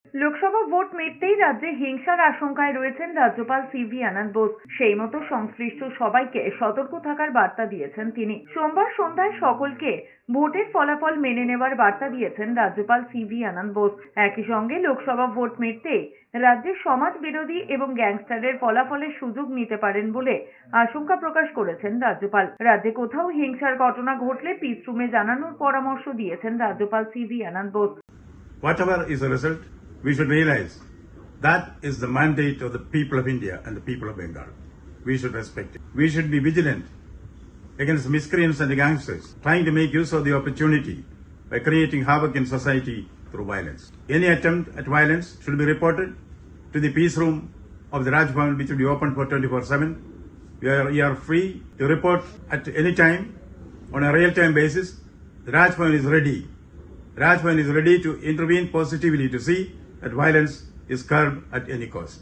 Lok Sabha vote মিটতেই রাজ্যে হিংসার আশঙ্কায় রয়েছেন রাজ্যপাল সিভি আনন্দ বোস। সেই মতো সংশ্লিষ্ট সবাইকে সতর্ক থাকার বার্তা দিয়েছেন তিনি। সোমবার সন্ধ্যায় সকলকে ভোটের ফলাফল মেনে নেওয়ার বার্তা দিয়েছেন রাজ্যপাল সিভি আনন্দ বোস। একই সঙ্গে লোকসভা ভোট মিটতেই রাজ্যের সমাজ বিরোধী এবং গ্যাংস্টারের ফলাফলের সুযোগ নিতে পারেন বলে আশঙ্কা প্রকাশ করেছেন রাজ্যপাল। রাজ্যে কোথাও হিংসার ঘটনা ঘটলে পিস রুমে জানানোর পরামর্শ দিয়েছেন রাজ্যপাল CV Ananda Bose. Whatever is the result, we should realize that is the mandate of the people of India and the people of Bengal. We should respect it. We should be vigilant against miscreants and gangsters trying to make use of the opportunity by creating havoc in society through violence. Any attempt at violence should be reported to the peace room of the Raj Bhavan, which will be open for 24/7. You are free to report at any time on a real-time basis. The Raj Bhavan is ready. Raj Bhavan is ready to intervene positively to see that violence is curbed at any cost.